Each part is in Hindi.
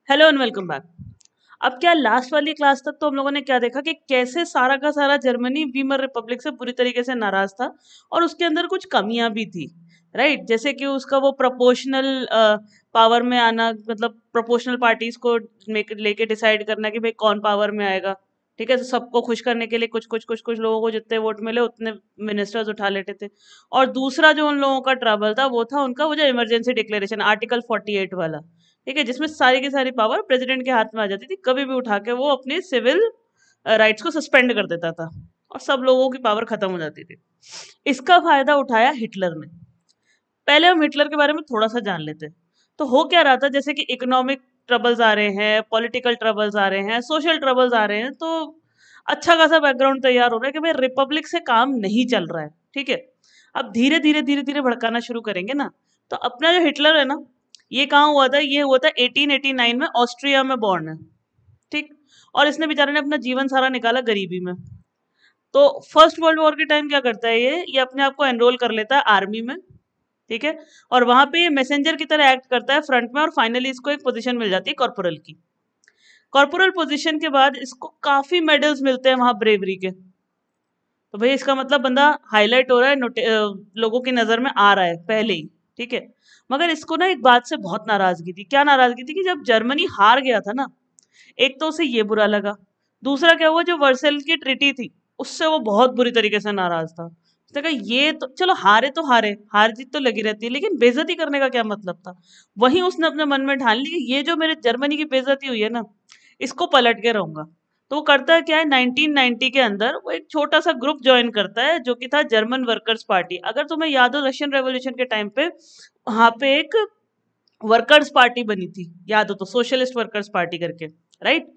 Hello and welcome back. अब क्या लास्ट वाली क्लास तक तो हम लोगों ने क्या देखा कि कैसे सारा का सारा जर्मनी वीमर रिपब्लिक से पूरी तरीके से नाराज था और उसके अंदर कुछ कमियां भी थी। राइट, जैसे कि उसका वो प्रोपोर्शनल पावर में आना, मतलब प्रोपोर्शनल पार्टीज को लेके डिसाइड करना कि भाई कौन पावर में आएगा। ठीक है, तो सबको खुश करने के लिए कुछ कुछ कुछ कुछ लोगों को जितने वोट मिले उतने मिनिस्टर्स उठा लेते थे। और दूसरा जो उन लोगों का ट्रबल था वो था उनका वो जो इमरजेंसी डिक्लेरेशन आर्टिकल 48 वाला। ठीक है, जिसमें सारी की सारी पावर प्रेसिडेंट के हाथ में आ जाती थी, कभी भी उठा के वो अपने सिविल राइट्स को सस्पेंड कर देता था और सब लोगों की पावर खत्म हो जाती थी। इसका फायदा उठाया हिटलर ने। पहले हम हिटलर के बारे में थोड़ा सा जान लेते हैं। तो हो क्या रहा था, जैसे कि इकोनॉमिक ट्रबल्स आ रहे हैं, पॉलिटिकल ट्रबल्स आ रहे हैं, सोशल ट्रबल्स आ रहे हैं, तो अच्छा खासा बैकग्राउंड तैयार हो रहा है कि भाई रिपब्लिक से काम नहीं चल रहा है। ठीक है, अब धीरे धीरे धीरे धीरे भड़काना शुरू करेंगे ना। तो अपना जो हिटलर है ना, ये कहाँ हुआ था? ये हुआ था 1889 में, ऑस्ट्रिया में बॉर्न है। ठीक। और इसने बेचारे ने अपना जीवन सारा निकाला गरीबी में। तो फर्स्ट वर्ल्ड वॉर के टाइम क्या करता है, ये अपने आप को एनरोल कर लेता है आर्मी में। ठीक है, और वहां पे ये मैसेंजर की तरह एक्ट करता है फ्रंट में, और फाइनली इसको एक पोजीशन मिल जाती है कॉर्पोरल की। कॉर्पोरल पोजीशन के बाद इसको काफी मेडल्स मिलते हैं वहां ब्रेवरी के। तो भाई इसका मतलब बंदा हाईलाइट हो रहा है, लोगों की नजर में आ रहा है पहले ही। ठीक है, मगर इसको ना एक बात से बहुत नाराजगी थी। क्या नाराजगी थी? कि जब जर्मनी हार गया था ना, एक तो उसे ये बुरा लगा। दूसरा क्या हुआ, जो वर्सेल की ट्रिटी थी उससे वो बहुत बुरी तरीके से नाराज था। उसने कहा ये तो चलो हारे तो हारे, हार जीत तो लगी रहती है, लेकिन बेइज्जती करने का क्या मतलब था। वहीं उसने अपने मन में ठान ली कि ये जो मेरे जर्मनी की बेइज्जती हुई है ना, इसको पलट के रहूंगा। तो वो करता है क्या है, 1990 के अंदर वो एक छोटा सा ग्रुप ज्वाइन करता है जो कि था जर्मन वर्कर्स पार्टी। अगर तुम्हें याद हो, रशियन रेवोल्यूशन के टाइम पे वहां पे एक वर्कर्स पार्टी बनी थी, याद हो तो, सोशलिस्ट वर्कर्स पार्टी करके। राइट।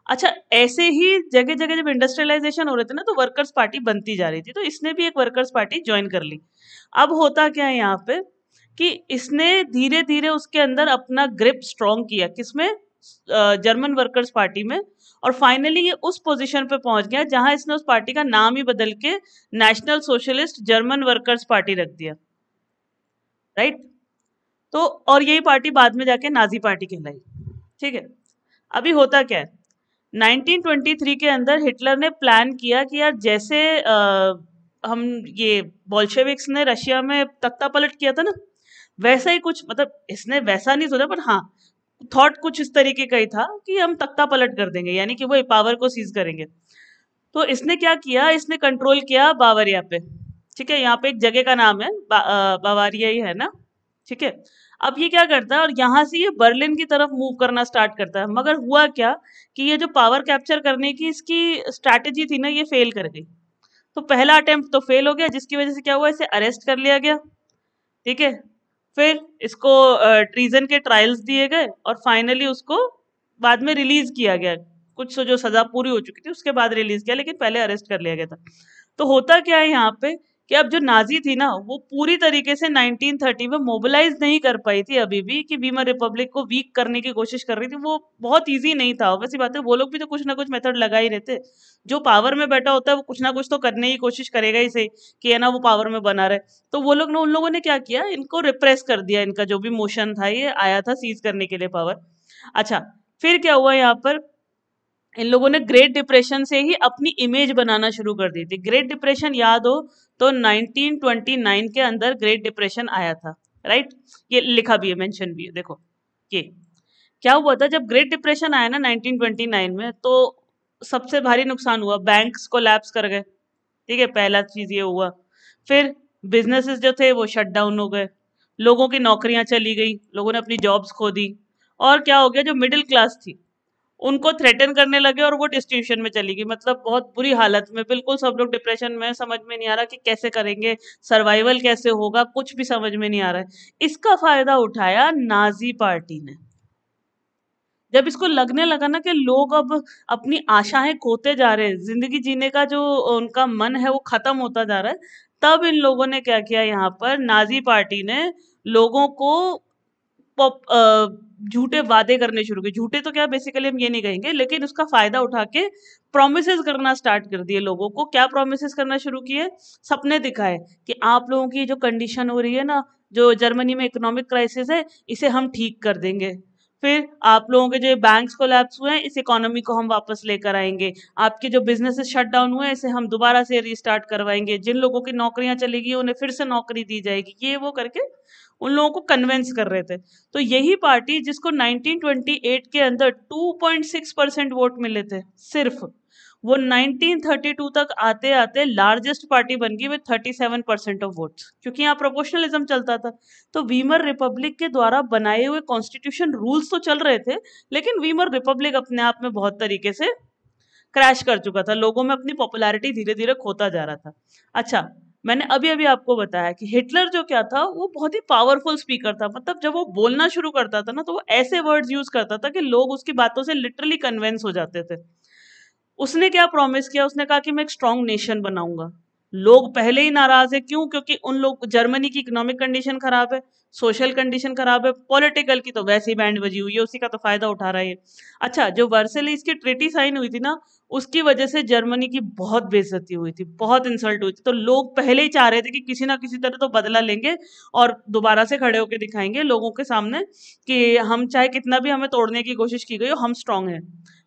अच्छा, ऐसे ही जगह जगह जब इंडस्ट्रियलाइजेशन हो रहे थे ना, तो वर्कर्स पार्टी बनती जा रही थी, तो इसने भी एक वर्कर्स पार्टी ज्वाइन कर ली। अब होता क्या है यहाँ पे, कि इसने धीरे धीरे उसके अंदर अपना ग्रिप स्ट्रॉन्ग किया, किसमें? जर्मन वर्कर्स पार्टी में। और फाइनली ये उस पोजीशन पे पहुंच गया जहां इसने उस पार्टी का नाम ही बदल के national socialist German workers party रख दिया। राइट। तो और यही पार्टी बाद में जाके नाजी पार्टी कहलाई। ठीक है, अभी होता क्या है, 1923 के अंदर हिटलर ने प्लान किया कि यार जैसे हम ये बोल्शेविक्स ने रशिया में तख्ता पलट किया था ना, वैसा ही कुछ, मतलब इसने वैसा नहीं सोचा, पर हाँ, थॉट कुछ इस तरीके का ही था कि हम तख्ता पलट कर देंगे, यानी कि वो पावर को सीज करेंगे। तो इसने क्या किया, इसने कंट्रोल किया बावरिया पे। ठीक है, यहाँ पे एक जगह का नाम है बावारिया ही है ना। ठीक है, अब ये क्या करता है, और यहाँ से ये बर्लिन की तरफ मूव करना स्टार्ट करता है। मगर हुआ क्या, कि ये जो पावर कैप्चर करने की इसकी स्ट्रैटेजी थी ना, ये फेल कर गई। तो पहला अटेम्प्ट तो फेल हो गया, जिसकी वजह से क्या हुआ, इसे अरेस्ट कर लिया गया। ठीक है, फिर इसको ट्रीजन के ट्रायल्स दिए गए, और फाइनली उसको बाद में रिलीज किया गया। कुछ जो सजा पूरी हो चुकी थी उसके बाद रिलीज किया, लेकिन पहले अरेस्ट कर लिया गया था। तो होता क्या है यहाँ पे, कि अब जो नाजी थी ना, वो पूरी तरीके से 1930 में मोबिलाइज नहीं कर पाई थी अभी भी, कि वीमर रिपब्लिक को वीक करने की कोशिश कर रही थी। वो बहुत इजी नहीं था, वैसी बात है, वो लोग भी तो कुछ ना कुछ मेथड लगा ही रहते। जो पावर में बैठा होता है वो कुछ ना कुछ तो करने की कोशिश करेगा ही सही, कि है ना वो पावर में बना रहे। तो वो लोग ने, उन लोगों ने क्या किया, इनको रिप्रेस कर दिया। इनका जो भी मोशन था, ये आया था सीज करने के लिए पावर। अच्छा, फिर क्या हुआ यहाँ पर, इन लोगों ने ग्रेट डिप्रेशन से ही अपनी इमेज बनाना शुरू कर दी थी। ग्रेट डिप्रेशन याद हो तो 1929 के अंदर ग्रेट डिप्रेशन आया था। राइट, ये लिखा भी है, मेंशन भी है, देखो। ये क्या हुआ था, जब ग्रेट डिप्रेशन आया ना 1929 में, तो सबसे भारी नुकसान हुआ, बैंक्स कोलैप्स कर गए। ठीक है, पहला चीज ये हुआ। फिर बिजनेसेस जो थे वो शट डाउन हो गए, लोगों की नौकरियां चली गई, लोगों ने अपनी जॉब्स खो दी। और क्या हो गया, जो मिडिल क्लास थी उनको थ्रेटन करने लगे, और वो डिस्ट्रीब्यूशन में चली गई, मतलब बहुत बुरी हालत में, बिल्कुल सब लोग डिप्रेशन में, समझ में नहीं आ रहा कि कैसे करेंगे, सर्वाइवल कैसे होगा, कुछ भी समझ में नहीं आ रहा है। इसका फायदा उठाया नाजी पार्टी ने। जब इसको लगने लगा ना कि लोग अब अपनी आशाएं खोते जा रहे हैं, जिंदगी जीने का जो उनका मन है वो खत्म होता जा रहा है, तब इन लोगों ने क्या किया, यहाँ पर नाजी पार्टी ने लोगों को झूठे वादे करने शुरू किए। झूठे तो क्या, बेसिकली हम ये नहीं कहेंगे, लेकिन उसका फायदा उठा के प्रोमिसेस करना स्टार्ट कर दिए लोगों को। क्या प्रोमिसेस करना शुरू किए, सपने दिखाए कि आप लोगों की जो कंडीशन हो रही है ना, जो जर्मनी में इकोनॉमिक क्राइसिस है, इसे हम ठीक कर देंगे। फिर आप लोगों के जो बैंक्स कोलैप्स हुए हैं, इस इकोनॉमी को हम वापस लेकर आएंगे। आपके जो बिजनेसेस शट डाउन हुए हैं, इसे हम दोबारा से रीस्टार्ट करवाएंगे। जिन लोगों की नौकरियां चली गई उन्हें फिर से नौकरी दी जाएगी, ये वो करके उन लोगों को कन्विंस कर रहे थे। तो यही पार्टी जिसको 1928 के अंदर 2.6% वोट मिले थे सिर्फ, वो 1932 तक आते आते लार्जेस्ट पार्टी बन गई विद 37% ऑफ वोट्स, क्योंकि यहाँ प्रोपोर्शनलिज्म चलता था। तो वीमर रिपब्लिक के द्वारा बनाए हुए कॉन्स्टिट्यूशन रूल्स तो चल रहे थे, लेकिन वीमर रिपब्लिक अपने आप में बहुत तरीके से क्रैश कर चुका था, लोगों में अपनी पॉपुलैरिटी धीरे धीरे खोता जा रहा था। अच्छा, मैंने अभी अभी आपको बताया कि हिटलर जो क्या था, वो बहुत ही पावरफुल स्पीकर था। मतलब जब वो बोलना शुरू करता था ना, तो वो ऐसे वर्ड्स यूज करता था कि लोग उसकी बातों से लिटरली कन्विंस हो जाते थे। उसने क्या प्रॉमिस किया, उसने कहा कि मैं एक स्ट्रांग नेशन बनाऊंगा। लोग पहले ही नाराज है, क्यों? क्योंकि उन लोग, जर्मनी की इकोनॉमिक कंडीशन खराब है, सोशल कंडीशन खराब है, पॉलिटिकल की तो वैसे ही बैंड बजी हुई है, उसी का तो फायदा उठा रहा है ये। अच्छा, जो वर्सेलिस की ट्रीटी साइन हुई थी ना, उसकी वजह से जर्मनी की बहुत बेइज्जती हुई थी, बहुत इंसल्ट हुई थी। तो लोग पहले ही चाह रहे थे कि किसी ना किसी तरह तो बदला लेंगे और दोबारा से खड़े होकर दिखाएंगे लोगों के सामने कि हम चाहे कितना भी हमें तोड़ने की कोशिश की गई हो, हम स्ट्रांग हैं।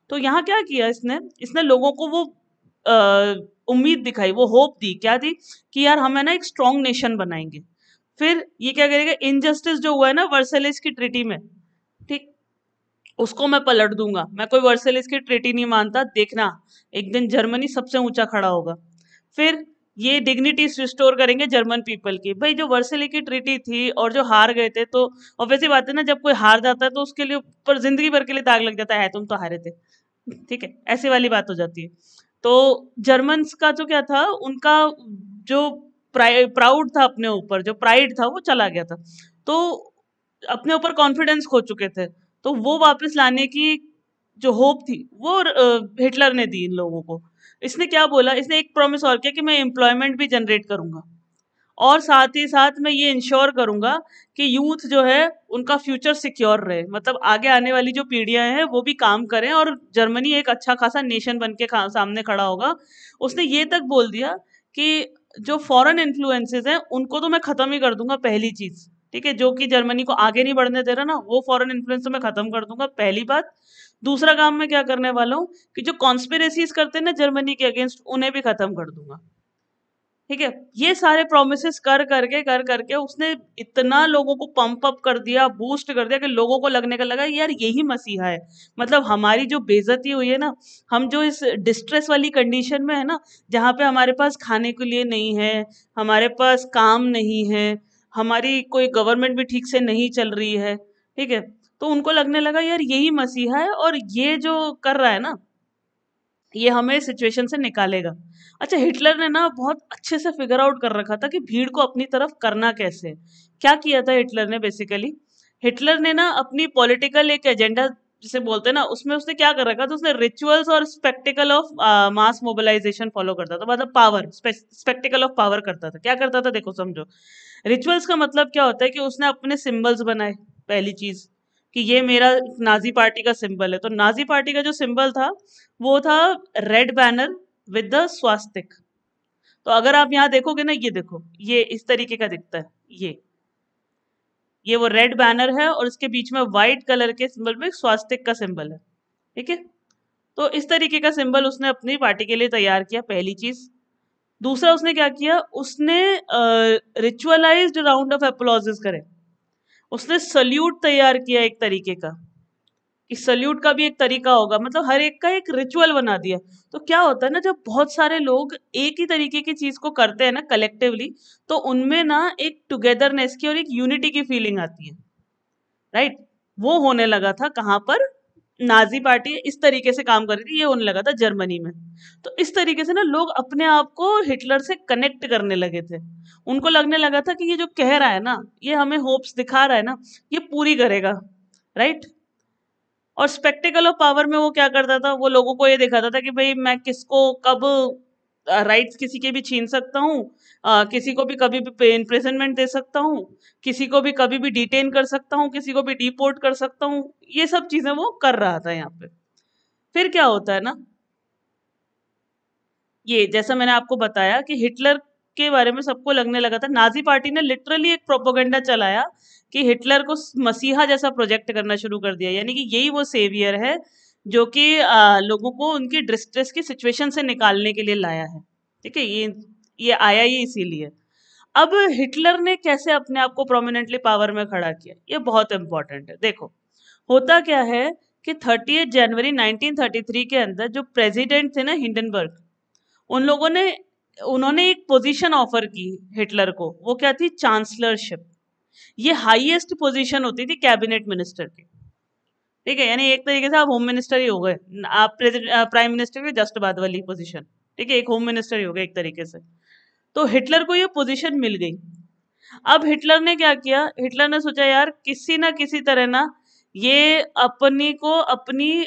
तो यहाँ क्या किया इसने, इसने लोगों को वो उम्मीद दिखाई, वो होप दी, क्या दी? कि यार हम है ना एक स्ट्रांग नेशन बनाएंगे। फिर ये क्या करेगा, इनजस्टिस जो हुआ है ना वर्सेलिस की ट्रीटी में, ठीक, उसको मैं पलट दूंगा। मैं कोई वर्सेलिस की ट्रीटी नहीं मानता, देखना एक दिन जर्मनी सबसे ऊंचा खड़ा होगा। फिर ये डिग्निटीज रिस्टोर करेंगे जर्मन पीपल की। भाई जो वर्सेली की ट्रीटी थी और जो हार गए थे, तो ऑब्वियसली बात है ना, जब कोई हार जाता है तो उसके लिए ऊपर जिंदगी भर के लिए दाग लग जाता है तुम तो हारे थे, ठीक है, ऐसी वाली बात हो जाती है। तो जर्मन्स का जो क्या था, उनका जो प्राउड था, अपने ऊपर जो प्राइड था वो चला गया था। तो अपने ऊपर कॉन्फिडेंस खो चुके थे। तो वो वापस लाने की जो होप थी, वो हिटलर ने दी इन लोगों को। इसने क्या बोला, इसने एक प्रॉमिस और किया कि मैं एम्प्लॉयमेंट भी जनरेट करूंगा, और साथ ही साथ मैं ये इंश्योर करूंगा कि यूथ जो है उनका फ्यूचर सिक्योर रहे, मतलब आगे आने वाली जो पीढ़ियां हैं वो भी काम करें और जर्मनी एक अच्छा खासा नेशन बन के सामने खड़ा होगा। उसने ये तक बोल दिया कि जो फॉरेन इन्फ्लुएंसेस हैं उनको तो मैं खत्म ही कर दूंगा, पहली चीज, ठीक है, जो कि जर्मनी को आगे नहीं बढ़ने दे रहा ना, वो फॉरेन इन्फ्लुएंस तो मैं खत्म कर दूंगा, पहली बात। दूसरा काम मैं क्या करने वाला हूँ कि जो कॉन्स्पिरेसीज करते हैं ना जर्मनी के अगेंस्ट, उन्हें भी खत्म कर दूंगा, ठीक है। ये सारे प्रोमिसेस कर करके उसने इतना लोगों को पंप अप कर दिया, बूस्ट कर दिया, कि लोगों को लगने का लगा यार यही मसीहा है। मतलब हमारी जो बेइज्जती हुई है ना, हम जो इस डिस्ट्रेस वाली कंडीशन में है ना, जहाँ पे हमारे पास खाने के लिए नहीं है, हमारे पास काम नहीं है, हमारी कोई गवर्नमेंट भी ठीक से नहीं चल रही है, ठीक है, तो उनको लगने लगा यार यही मसीहा है और ये जो कर रहा है ना, ये हमें सिचुएशन से निकालेगा। अच्छा, हिटलर ने ना बहुत अच्छे से फिगर आउट कर रखा था कि भीड़ को अपनी तरफ करना कैसे है। क्या किया था हिटलर ने बेसिकली, हिटलर ने ना अपनी पॉलिटिकल एक एजेंडा जिसे बोलते हैं ना, उसमें उसने क्या कर रखा था, उसने रिचुअल्स और spectacle of mass mobilization follow करता था, मतलब पावर, स्पेक्टिकल ऑफ पावर करता था। क्या करता था, देखो समझो। रिचुअल्स का मतलब क्या होता है कि उसने अपने सिंबल्स बनाए, पहली चीज, कि ये मेरा नाजी पार्टी का सिंबल है। तो नाजी पार्टी का जो सिंबल था, वो था रेड बैनर विद द स्वास्तिक। तो अगर आप यहाँ देखोगे ना, ये देखो, ये इस तरीके का दिखता है, ये वो रेड बैनर है और इसके बीच में व्हाइट कलर के सिंबल में स्वास्तिक का सिंबल है, ठीक है। तो इस तरीके का सिंबल उसने अपनी पार्टी के लिए तैयार किया, पहली चीज। दूसरा उसने क्या किया, उसने रिचुअलाइज्ड राउंड ऑफ अप्लॉजेस करे, उसने सल्यूट तैयार किया एक तरीके का, कि सल्यूट का भी एक तरीका होगा, मतलब हर एक का एक रिचुअल बना दिया। तो क्या होता है ना, जब बहुत सारे लोग एक ही तरीके की चीज को करते हैं ना कलेक्टिवली, तो उनमें ना एक टुगेदरनेस की और एक यूनिटी की फीलिंग आती है, राइट। वो होने लगा था कहाँ पर, नाजी पार्टी इस तरीके से काम कर रही थी, ये होने लगा था जर्मनी में। तो इस तरीके से ना लोग अपने आप को हिटलर से कनेक्ट करने लगे थे। उनको लगने लगा था कि ये जो कह रहा है ना, ये हमें होप्स दिखा रहा है ना, ये पूरी करेगा, राइट। और स्पेक्टिकल ऑफ पावर में वो क्या करता था, वो लोगों को ये दिखाता था कि भाई मैं किसको कब राइट्स किसी के भी छीन सकता हूँ, किसी को भी कभी भी इम्प्रिजनमेंट दे सकता हूँ, किसी को भी कभी भी डिटेन कर सकता हूँ, किसी को भी डिपोर्ट कर सकता हूँ। ये सब चीजें वो कर रहा था यहाँ पे। फिर क्या होता है ना, ये जैसा मैंने आपको बताया कि हिटलर के बारे में सबको लगने लगा था। नाजी पार्टी ने लिटरली एक प्रोपोगंडा चलाया कि हिटलर को मसीहा जैसा प्रोजेक्ट करना शुरू कर दिया, यानी कि यही वो सेवियर है जो कि लोगों को उनकी डिस्ट्रेस की सिचुएशन से निकालने के लिए लाया है। ठीक है, ये आया ही इसीलिए। अब हिटलर ने कैसे अपने आप को प्रोमिनेंटली पावर में खड़ा किया, ये बहुत इंपॉर्टेंट है। देखो होता क्या है कि 30 जनवरी 1933 के अंदर जो प्रेसिडेंट थे ना हिंडनबर्ग, उन्होंने एक पोजीशन ऑफर की हिटलर को। वो क्या थी? चांसलरशिप। ये हाईएस्ट पोजीशन होती थी कैबिनेट मिनिस्टर की। ठीक है, यानी एक तरीके से आप होम मिनिस्टर ही हो गए, आप प्राइम मिनिस्टर के जस्ट बाद वाली पोजीशन। ठीक है, एक होम मिनिस्टर ही हो गए एक तरीके से। तो हिटलर को ये पोजीशन मिल गई। अब हिटलर ने क्या किया? हिटलर ने सोचा यार किसी ना किसी तरह ना ये अपनी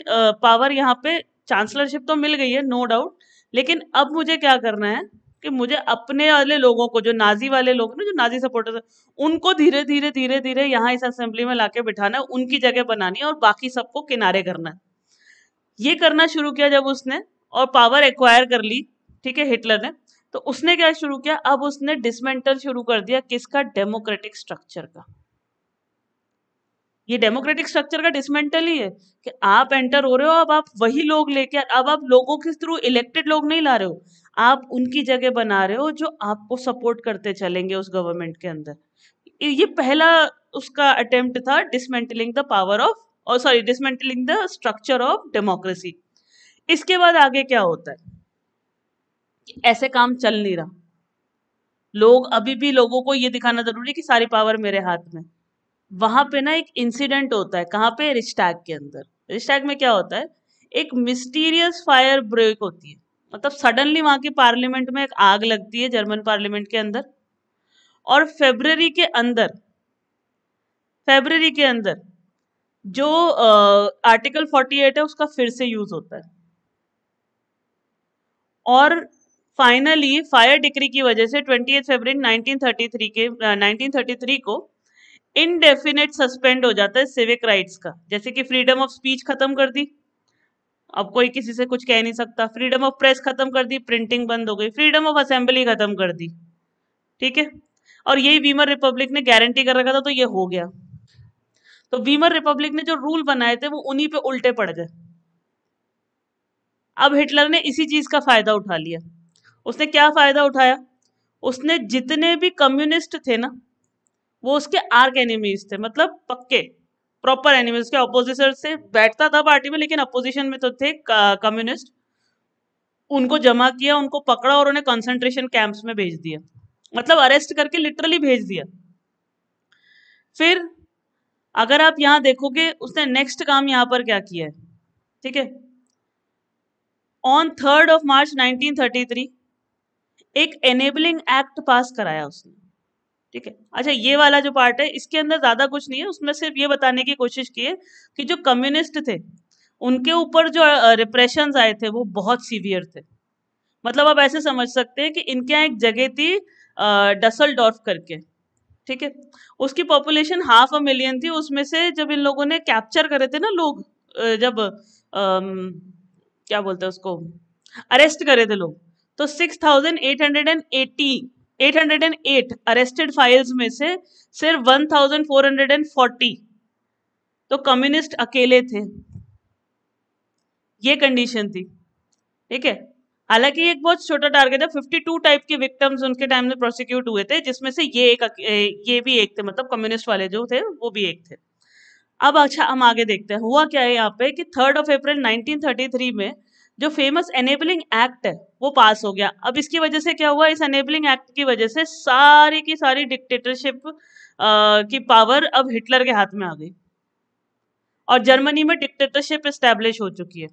पावर यहाँ पे, चांसलरशिप तो मिल गई है नो डाउट, लेकिन अब मुझे क्या करना है कि मुझे अपने वाले लोगों को, जो नाजी वाले लोग ना, जो नाजी सपोर्टर्स है, उनको धीरे धीरे धीरे धीरे यहाँ इस असेंबली में लाके बिठाना है, उनकी जगह बनानी है और बाकी सबको किनारे करना है। ये करना शुरू किया जब उसने, और पावर एक्वायर कर ली, ठीक है, हिटलर ने, तो उसने क्या शुरू किया? अब उसने डिसमेंटल शुरू कर दिया किसका? डेमोक्रेटिक स्ट्रक्चर का। ये डेमोक्रेटिक स्ट्रक्चर का डिसमेंटल ही है कि आप एंटर हो रहे हो, अब आप वही लोग लेके, अब आप लोगों के थ्रू इलेक्टेड लोग नहीं ला रहे हो, आप उनकी जगह बना रहे हो जो आपको सपोर्ट करते चलेंगे उस गवर्नमेंट के अंदर। ये पहला उसका अटेम्प्ट था डिसमेंटलिंग द पावर ऑफ, और sorry, dismantling the structure of democracy. इसके बाद आगे क्या होता है? ऐसे काम चल नहीं रहा, लोग अभी भी, लोगों को ये दिखाना जरूरी है कि सारी पावर मेरे हाथ में। वहां पे ना एक इंसिडेंट होता है, कहाँ पे? रिश्टैग के अंदर। रिश्टैग में क्या होता है? एक मिस्टीरियस फायर ब्रेक होती है, मतलब सडनली वहां की पार्लियामेंट में एक आग लगती है, जर्मन पार्लियामेंट के अंदर। और फेब्रवरी के अंदर जो आर्टिकल 48 है उसका फिर से यूज होता है। और फाइनली फायर डिक्री की वजह से 28 फरवरी 1933 को इनडेफिनेट सस्पेंड हो जाता है सिविक राइट्स का। जैसे कि फ्रीडम ऑफ स्पीच खत्म कर दी, अब कोई किसी से कुछ कह नहीं सकता। फ्रीडम ऑफ प्रेस खत्म कर दी, प्रिंटिंग बंद हो गई। फ्रीडम ऑफ असेंबली खत्म कर दी। ठीक है, और यही वीमर रिपब्लिक ने गारंटी कर रखा था, तो ये हो गया। तो वीमर रिपब्लिक ने जो रूल बनाए थे वो उन्हीं पे उल्टे पड़ गए। अब हिटलर ने इसी चीज का फायदा उठा लिया। उसने क्या फायदा उठाया? उसने जितने भी कम्युनिस्ट थे ना, वो उसके आर्क एनिमीज थे, मतलब पक्के प्रॉपर एनिमीज, उसके अपोजिशन से बैठता था पार्टी में, लेकिन अपोजिशन में तो थे कम्युनिस्ट। उनको जमा किया, उनको पकड़ा और उन्हें कंसंट्रेशन कैंप्स में भेज दिया, मतलब अरेस्ट करके लिटरली भेज दिया। फिर अगर आप यहां देखोगे उसने नेक्स्ट काम यहां पर क्या किया है, ठीक है, ऑन 3 मार्च 1933 एक एनेबलिंग एक्ट पास कराया उसने। ठीक है, अच्छा ये वाला जो पार्ट है इसके अंदर ज्यादा कुछ नहीं है, उसमें सिर्फ ये बताने की कोशिश की है कि जो कम्युनिस्ट थे उनके ऊपर जो रिप्रेशंस आए थे वो बहुत सीवियर थे। मतलब आप ऐसे समझ सकते हैं कि इनके यहाँ एक जगह थी डसलडॉर्फ करके, ठीक है, उसकी पॉपुलेशन 500,000 थी। उसमें से जब इन लोगों ने कैप्चर करे थे ना लोग, जब क्या बोलते हैं उसको, अरेस्ट करे थे लोग, तो 808 अरेस्टेड फाइल्स में से सिर्फ 1440 तो कम्युनिस्ट अकेले थे। ये कंडीशन थी। ठीक है, हालांकि एक बहुत छोटा टारगेट है, 52 टाइप के विक्टिम्स उनके टाइम में प्रोसिक्यूट हुए थे, जिसमें से ये भी एक थे, मतलब कम्युनिस्ट वाले जो थे वो भी एक थे। अब अच्छा हम आगे देखते हैं हुआ क्या है यहाँ पे कि 3 अप्रैल 1933 में जो फेमस एनेबलिंग एक्ट है वो पास हो गया। अब इसकी वजह से क्या हुआ? इस एनेबलिंग एक्ट की वजह से सारी की सारी डिक्टेटरशिप की पावर अब हिटलर के हाथ में आ गई और जर्मनी में डिक्टेटरशिप एस्टेब्लिश हो चुकी है।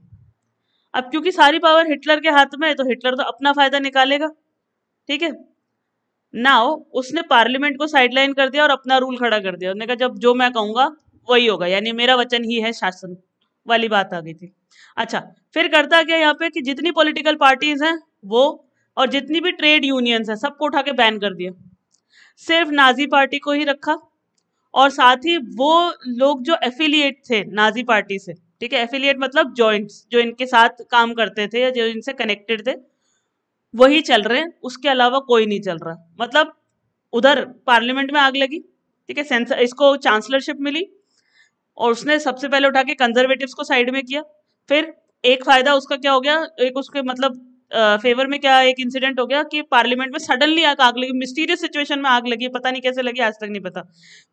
अब क्योंकि सारी पावर हिटलर के हाथ में है तो हिटलर तो अपना फायदा निकालेगा। ठीक है, नाउ उसने पार्लियामेंट को साइडलाइन कर दिया और अपना रूल खड़ा कर दिया। उसने कहा जब जो मैं कहूंगा वही होगा, यानी मेरा वचन ही है शासन वाली बात आ गई थी। अच्छा, फिर करता क्या यहाँ पे कि जितनी पॉलिटिकल पार्टीज हैं वो, और जितनी भी ट्रेड यूनियंस हैं, सबको उठा के बैन कर दिया। सिर्फ नाजी पार्टी को ही रखा, और साथ ही वो लोग जो एफिलिएट थे नाजी पार्टी से, ठीक है, एफिलिएट मतलब जॉइंट्स, जो इनके साथ काम करते थे या जो इनसे कनेक्टेड थे, वही चल रहे हैं, उसके अलावा कोई नहीं चल रहा। मतलब उधर पार्लियामेंट में आग लगी, ठीक है, सेंसर इसको चांसलरशिप मिली और उसने सबसे पहले उठा के कंजर्वेटिव्स को साइड में किया। फिर एक फायदा उसका क्या हो गया, एक उसके मतलब फेवर में क्या एक इंसिडेंट हो गया कि पार्लियामेंट में सडनली आग लगी, मिस्टीरियस सिचुएशन में आग लगी, पता नहीं कैसे लगी, आज तक नहीं पता।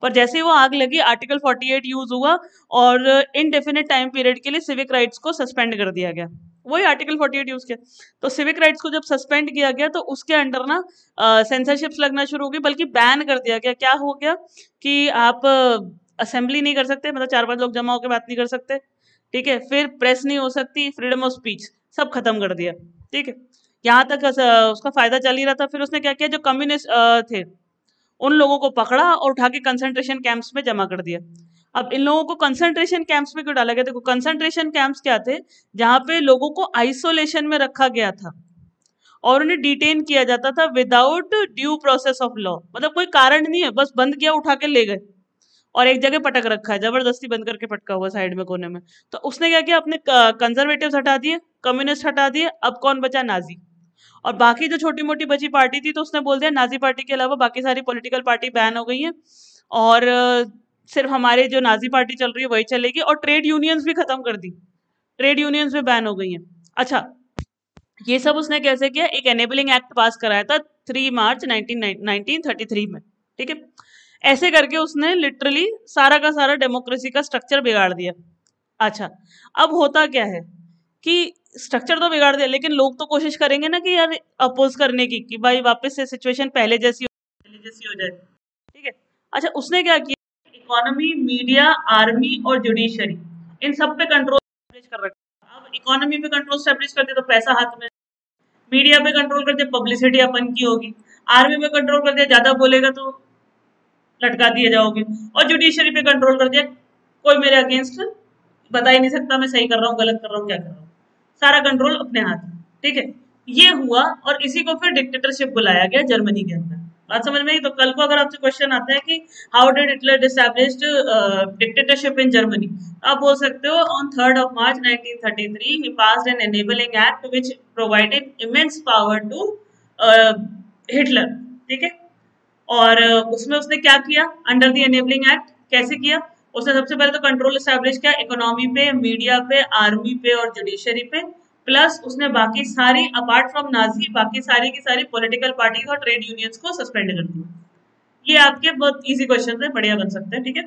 पर जैसे ही वो आग लगी, आर्टिकल 48 यूज हुआ और इनडेफिनेट टाइम पीरियड के लिए सिविक राइट्स को सस्पेंड कर दिया गया। वही आर्टिकल 48 यूज किया। तो सिविक राइट्स को जब सस्पेंड किया गया तो उसके अंडर ना सेंसरशिप्स लगना शुरू हो गई, बल्कि बैन कर दिया गया। क्या हो गया कि आप असेंबली नहीं कर सकते, मतलब 4-5 लोग जमा होकर बात नहीं कर सकते, ठीक है। फिर प्रेस नहीं हो सकती, फ्रीडम ऑफ स्पीच सब खत्म कर दिया, ठीक है। यहाँ तक उसका फायदा चल ही रहा था। फिर उसने क्या किया, जो कम्युनिस्ट थे उन लोगों को पकड़ा और उठा के कंसंट्रेशन कैंप्स में जमा कर दिया। अब इन लोगों को कंसंट्रेशन कैंप्स में क्यों डाला गया? देखो कंसंट्रेशन कैंप्स क्या थे, जहां पे लोगों को आइसोलेशन में रखा गया था और उन्हें डिटेन किया जाता था without due process of law. मतलब कोई कारण नहीं है, बस बंद किया, उठा के ले गए और एक जगह पटक रखा है, जबरदस्ती बंद करके पटका हुआ साइड में कोने में। तो उसने क्या किया, अपने कंजर्वेटिव्स हटा दिए, कम्युनिस्ट हटा दिए, अब कौन बचा? नाजी। और बाकी जो छोटी मोटी बची पार्टी थी तो उसने बोल दिया नाजी पार्टी के अलावा बाकी सारी पॉलिटिकल पार्टी बैन हो गई हैं और सिर्फ हमारे जो नाजी पार्टी चल रही है वही चलेगी। और ट्रेड यूनियंस भी खत्म कर दी, ट्रेड यूनियंस भी बैन हो गई हैं। अच्छा, ये सब उसने कैसे किया? एक एनेबलिंग एक्ट पास कराया था 3 मार्च 1933 में, ठीक है। ऐसे करके उसने लिटरली सारा का सारा डेमोक्रेसी का स्ट्रक्चर बिगाड़ दिया। अच्छा, अब होता क्या है कि स्ट्रक्चर तो बिगाड़ दिया, लेकिन लोग तो कोशिश करेंगे ना कि यार अपोज करने की, कि भाई वापस से सिचुएशन पहले जैसी हो जाए, ठीक है। अच्छा, उसने क्या किया, इकोनॉमी, मीडिया, आर्मी और जुडिशरी, इन सब पे कंट्रोल कर रखा। अब इकोनॉमी पे कंट्रोल स्टैब्लिश कर दिया तो पैसा हाथ में, मीडिया पे कंट्रोल कर दिया, पब्लिसिटी अपन की होगी, आर्मी पे कंट्रोल कर दिया, ज्यादा बोलेगा तो लटका दिए जाओगे, और जुडिशरी पे कंट्रोल कर दिया, कोई मेरे अगेंस्ट बता ही नहीं सकता मैं सही कर रहा हूँ, गलत कर रहा हूँ, क्या कर रहा हूँ, सारा कंट्रोल अपने हाथ में, ठीक है। ये हुआ और इसी को फिर डिक्टेटरशिप बुलाया गया जर्मनी के अंदर। बात समझ में आई? तो कल को अगर आपसे क्वेश्चन आता है कि how did Hitler established dictatorship in Germany, आप बोल सकते हो on 3rd of March 1933 he passed an enabling act which provided immense power to Hitler, ठीक है। और उसमें उसने क्या किया, अंडर द एनेबलिंग एक्ट कैसे किया? उसने सबसे पहले तो कंट्रोल एस्टैब्लिश किया इकोनॉमी पे, मीडिया पे, आर्मी पे और जुडिशरी पे। प्लस उसने बाकी सारी अपार्ट फ्रॉम नाजी बाकी सारी की सारी पॉलिटिकल पार्टीज और ट्रेड यूनियंस को सस्पेंड कर दिया। ये आपके बहुत इजी क्वेश्चन है, बढ़िया बन सकते हैं, ठीक है।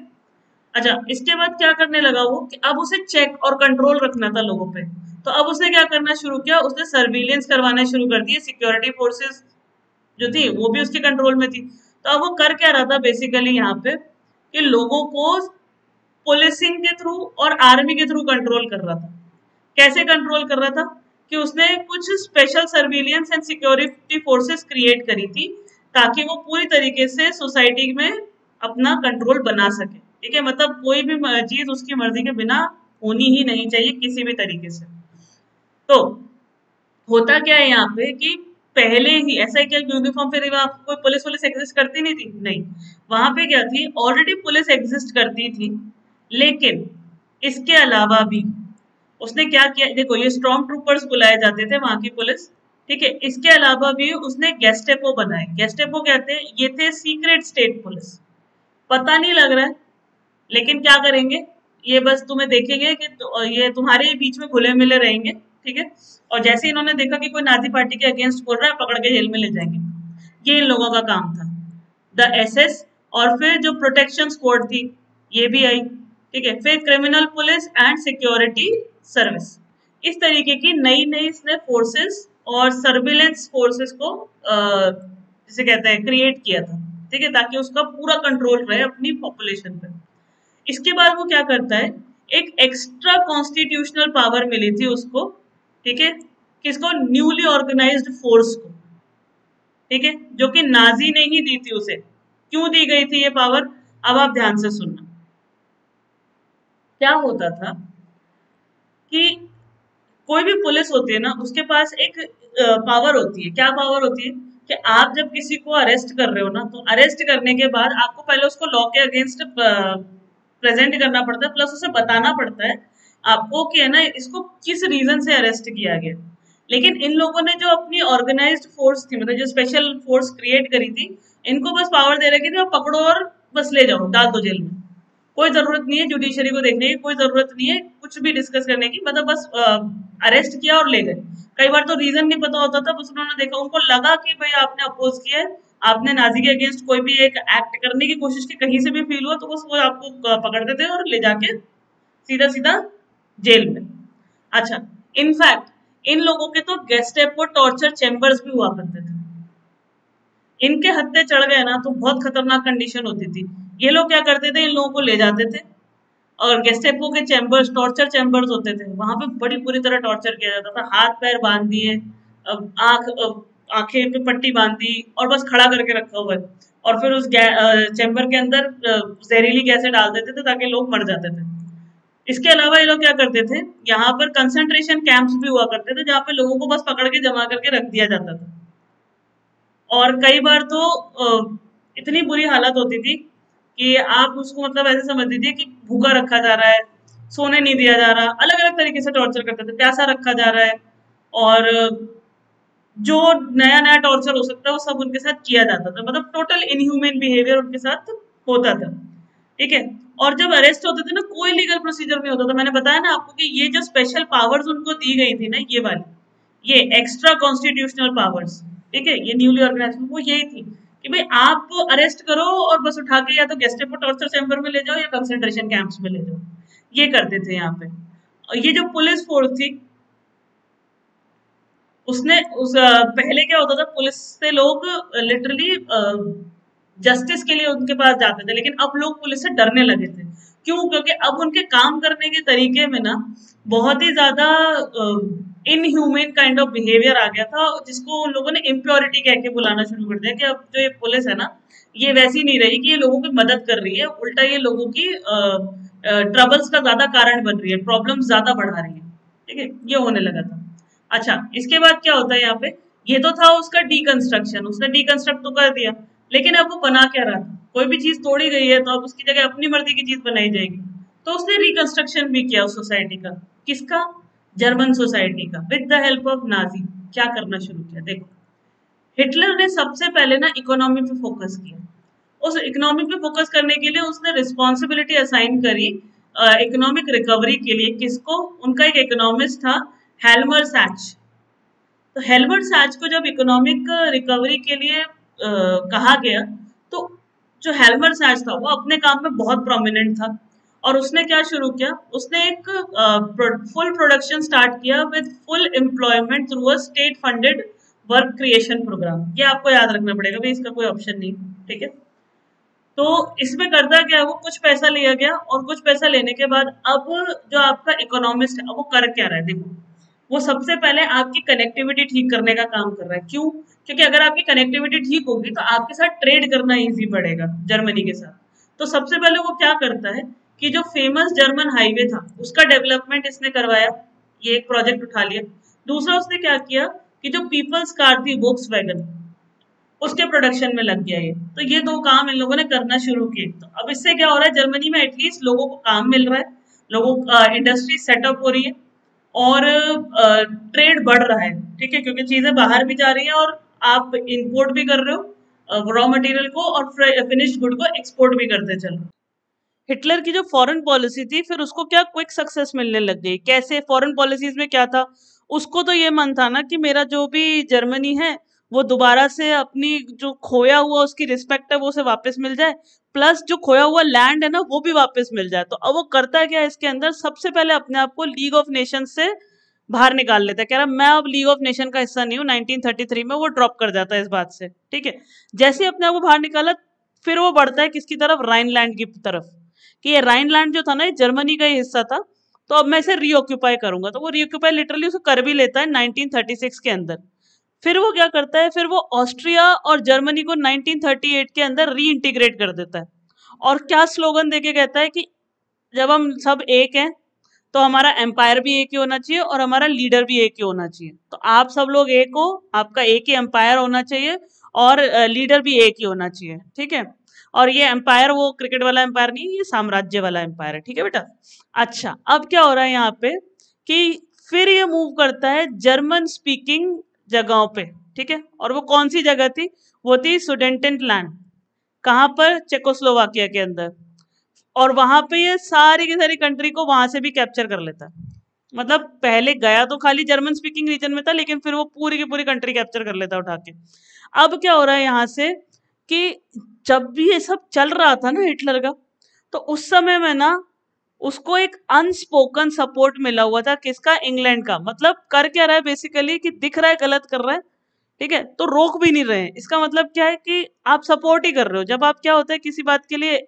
अच्छा, इसके बाद क्या करने लगा वो कि अब उसे चेक और कंट्रोल रखना था लोगों पे। तो अब उसने क्या करना शुरू किया, उसने सर्विलेंस करवाना शुरू कर दिए, सिक्योरिटी फोर्सेस जो थी वो भी उसके कंट्रोल में थी। तो अब वो कर क्या रहा था बेसिकली यहाँ पे, कि लोगों को पुलिसिंग के थ्रू और आर्मी के थ्रू कंट्रोल कर रहा था। कैसे कंट्रोल कर रहा था? कि उसने कुछ special surveillance and security forces create करी थी ताकि वो पूरी तरीके से सोसाइटी में अपना कंट्रोल बना सके, ठीक है। मतलब कोई भी चीज उसकी मर्जी के बिना होनी ही नहीं चाहिए किसी भी तरीके से। तो होता क्या है यहाँ पे कि पहले ही ऐसा है क्या, यूनिफॉर्म फिर वहां कोई पुलिस वुलिस एग्जिस्ट करती नहीं थी? नहीं, वहां पे क्या थी, ऑलरेडी पुलिस एग्जिस्ट करती थी। लेकिन इसके अलावा भी उसने क्या किया, देखो ये स्ट्रॉन्ग ट्रूपर्स बुलाए जाते थे वहां की पुलिस, ठीक है। इसके अलावा भी उसने गेस्टेपो बनाए। गेस्टेपो कहते हैं, ये थे सीक्रेट स्टेट पुलिस। पता नहीं लग रहा है, लेकिन क्या करेंगे, ये बस तुम्हें देखेंगे कि ये तुम्हारे बीच में घुले मिले रहेंगे, ठीक है। और जैसे इन्होंने देखा कि कोई नाजी पार्टी के अगेंस्ट बोल रहा है, पकड़ के जेल में ले जाएंगे। ये इन लोगों का काम था, द एसएस। और फिर जो प्रोटेक्शन स्क्वाड थी ये भी आई, ठीक है। फिर criminal police and security service, इस तरीके की नई नई इसने फोर्सेस और सर्विलेंस फोर्सेस को जिसे कहते हैं क्रिएट किया था, ठीक है, ताकि उसका पूरा कंट्रोल रहे अपनी पॉपुलेशन पे। इसके बाद वो क्या करता है, एक एक्स्ट्रा कॉन्स्टिट्यूशनल पावर मिली थी उसको, ठीक है, किसको? न्यूली ऑर्गेनाइज्ड फोर्स को, ठीक है, जो कि नाजी ने ही दी थी उसे। क्यों दी गई थी ये पावर? अब आप ध्यान से सुनना। क्या होता था कि कोई भी पुलिस होती है ना, उसके पास एक पावर होती है। क्या पावर होती है? कि आप जब किसी को अरेस्ट कर रहे हो ना, तो अरेस्ट करने के बाद आपको पहले उसको लॉ के अगेंस्ट प्रेजेंट करना पड़ता है, प्लस उसे बताना पड़ता है आपको कि है ना इसको किस रीजन से अरेस्ट किया गया। लेकिन इन लोगों ने जो अपनी ऑर्गेनाइज्ड फोर्स थी, मतलब जो स्पेशल फोर्स क्रिएट करी थी, इनको बस पावर दे रखी थी, पकड़ो और बस ले जाओ, डाल दो जेल में। कोई जरूरत नहीं है जुडिशरी को देखने की, कोई जरूरत नहीं है कुछ भी डिस्कस करने की, मतलब बस अरेस्ट किया और ले गए। कई बार तो रीजन नहीं पता होता था, बस उन्होंने देखा, उनको लगा कि भाई आपने अपोज किया है, आपने नाजी के अगेंस्ट कोई भी एक एक्ट करने की कोशिश की, कहीं से भी फील हुआ तो बस वो आपको पकड़ते थे और ले जाके सीधा सीधा जेल में। अच्छा, इनफैक्ट इन लोगों के तो गेस्टेपो टॉर्चर चैम्बर्स भी हुआ करते थे। इनके हत्थे चढ़ गए ना तो बहुत खतरनाक कंडीशन होती थी। ये लोग क्या करते थे, इन लोगों को ले जाते थे और गेस्टेपो के चैम्बर्स, टॉर्चर चैम्बर्स होते थे, वहां पे बड़ी बुरी तरह टॉर्चर किया जाता था। हाथ पैर बांध दिए, आंखें पे पट्टी बांध दी और बस खड़ा करके रखा हुआ है, और फिर उस चैम्बर के अंदर जहरीली गैसें डाल देते थे ताकि लोग मर जाते थे। इसके अलावा ये लोग क्या करते थे, यहाँ पर कंसंट्रेशन कैंप्स भी हुआ करते थे, जहाँ पे लोगों को बस पकड़ के जमा करके रख दिया जाता था। और कई बार तो इतनी बुरी हालत होती थी कि आप उसको मतलब ऐसे समझ लीजिए कि भूखा रखा जा रहा है, सोने नहीं दिया जा रहा, अलग अलग तरीके से टॉर्चर करते थे, प्यासा रखा जा रहा है, और जो नया नया टॉर्चर हो सकता है वो सब उनके साथ किया जाता था, मतलब टोटल इनह्यूमन बिहेवियर उनके साथ होता था। ठीक है। और जब अरेस्ट होते थे ना, कोई लीगल प्रोसीजर नहीं होता था। मैंने बताया ना आपको कि ये जो स्पेशल पावर्स उनको दी गई थी ना, ये वाली, ये एक्स्ट्रा कॉन्स्टिट्यूशनल पावर्स, ठीक है, ये न्यूली ऑर्गेनाइज, वो यही थी कि भाई आप अरेस्ट करो और बस उठा के या तो गेस्टेपो टॉर्चर चैम्बर में ले जाओ या कंसंट्रेशन कैंप्स में ले जाओ, ये करते थे यहाँ पे। और ये जो पुलिस फोर्स थी, उसने पहले क्या होता था, पुलिस से लोग लिटरली जस्टिस के लिए उनके पास जाते थे, लेकिन अब लोग पुलिस से डरने लगे थे। क्यों? क्योंकि अब उनके काम करने के तरीके में ना बहुत ही ज्यादा इनह्यूमन काइंड ऑफ बिहेवियर आ गया था, जिसको उन लोगों ने इम्प्योरिटी कह के बुलाना शुरू कर दिया कि अब जो ये पुलिस है ना, ये वैसी नहीं रही कि ये लोगों की मदद कर रही है, उल्टा ये लोगों की ट्रबल्स का ज्यादा कारण बन रही है, प्रॉब्लम्स ज्यादा बढ़ा रही है। ठीक है, ये होने लगा था। अच्छा, इसके बाद क्या होता है यहाँ पे, ये तो था उसका डिकंस्ट्रक्शन, उसने डिकंस्ट्रक्ट तो कर दिया, लेकिन अब वो बना क्या रहा था, कोई भी चीज तोड़ी गई है तो अब उसकी जगह अपनी मर्जी की चीज बनाई जाएगी। तो उसने रिकंस्ट्रक्शन भी किया उस सोसाइटी का। किसका? जर्मन सोसाइटी का, with the help of Nazi. क्या करना शुरू किया, देखो, हिटलर ने सबसे पहले ना इकोनॉमी पे फोकस किया। उस इकोनॉमी पे फोकस करने के लिए उसने रिस्पॉन्सिबिलिटी असाइन करी इकोनॉमिक रिकवरी के लिए। किसको? उनका एक इकोनॉमिस्ट था, हेल्मर सैच। तो हेल्बर्ट सैच को जब इकोनॉमिक रिकवरी के लिए कहा गया, तो जो हेल्बर्ट सैच था वो अपने काम में बहुत प्रोमिनेंट था, और उसने क्या शुरू किया, उसने एक फुल प्रोडक्शन स्टार्ट किया with full employment through a state funded work creation program. ये आपको याद रखना पड़ेगा भाई, इसका कोई ऑप्शन नहीं। ठीक है। तो इसमें करता क्या है, वो कुछ पैसा लिया गया, और कुछ पैसा लेने के बाद अब जो आपका इकोनॉमिस्ट है वो कर क्या रहा है, देखो, वो सबसे पहले आपकी कनेक्टिविटी ठीक करने का काम कर रहा है। क्यों? क्योंकि अगर आपकी कनेक्टिविटी ठीक होगी तो आपके साथ ट्रेड करना इजी पड़ेगा जर्मनी के साथ। तो सबसे पहले वो क्या करता है कि जो फेमस जर्मन हाईवे था उसका डेवलपमेंट इसने करवाया, ये एक प्रोजेक्ट उठा लिया। दूसरा उसने क्या किया कि जो पीपल्स कार थी वोक्सवैगन, उसके प्रोडक्शन में लग गया ये। तो ये दो काम इन लोगों ने करना शुरू किए। तो अब इससे क्या हो रहा है, जर्मनी में एटलीस्ट लोगों को काम मिल रहा है, लोगों इंडस्ट्री सेटअप हो रही है, और ट्रेड बढ़ रहा है। ठीक है, क्योंकि चीजें बाहर भी जा रही हैं और आप इंपोर्ट भी कर रहे हो रॉ मटेरियल को, और फिनिश्ड गुड को एक्सपोर्ट भी करते चल रहे हो। हिटलर की जो फॉरेन पॉलिसी थी, फिर उसको क्या क्विक सक्सेस मिलने लग गई। कैसे? फॉरेन पॉलिसीज में क्या था, उसको तो ये मन था ना कि मेरा जो भी जर्मनी है वो दोबारा से अपनी जो खोया हुआ उसकी रिस्पेक्ट है वो उसे वापस मिल जाए, प्लस जो खोया हुआ लैंड है ना वो भी वापस मिल जाए। तो अब वो करता है क्या, इसके अंदर सबसे पहले अपने आप को लीग ऑफ नेशन से बाहर निकाल लेता है। कह रहा मैं अब लीग ऑफ नेशन का हिस्सा नहीं हूँ। 1933 में वो ड्रॉप कर जाता है इस बात से। ठीक है। जैसे ही अपने आप को बाहर निकाला, फिर वो बढ़ता है किसकी तरफ? राइनलैंड की तरफ, कि ये राइनलैंड जो था ना, ये जर्मनी का ही हिस्सा था, तो अब मैं इसे रीऑक्यूपाई करूंगा। तो वो रीऑक्यूपाई लिटरली उसे कर भी लेता है 1936 के अंदर। फिर वो क्या करता है, फिर वो ऑस्ट्रिया और जर्मनी को 1938 के अंदर रीइंटीग्रेट कर देता है। और क्या स्लोगन देके कहता है कि जब हम सब एक हैं तो हमारा एम्पायर भी एक ही होना चाहिए और हमारा लीडर भी एक ही होना चाहिए। तो आप सब लोग एक हो, आपका एक ही एम्पायर होना चाहिए, और लीडर भी एक ही होना चाहिए। ठीक है। और ये एम्पायर वो क्रिकेट वाला एम्पायर नहीं, ये साम्राज्य वाला एम्पायर है। ठीक है बेटा। अच्छा, अब क्या हो रहा है यहाँ पे कि फिर ये मूव करता है जर्मन स्पीकिंग जगहों पे, ठीक है। और वो कौन सी जगह थी? वो थी सुडेंटेनलैंड। कहाँ पर? चेकोस्लोवाकिया के अंदर। और वहां पे ये सारी की सारी कंट्री को वहां से भी कैप्चर कर लेता है। मतलब पहले गया तो खाली जर्मन स्पीकिंग रीजन में था, लेकिन फिर वो पूरी की पूरी कंट्री कैप्चर कर लेता है उठा के। अब क्या हो रहा है यहाँ से कि जब भी ये सब चल रहा था ना हिटलर का, तो उस समय में ना उसको एक अनस्पोकन सपोर्ट मिला हुआ था। किसका? इंग्लैंड का। मतलब कर क्या रहा है बेसिकली कि दिख रहा है गलत कर रहा है, ठीक है, तो रोक भी नहीं रहे हैं। इसका मतलब क्या है कि आप सपोर्ट ही कर रहे हो। जब आप क्या होता है किसी बात के लिए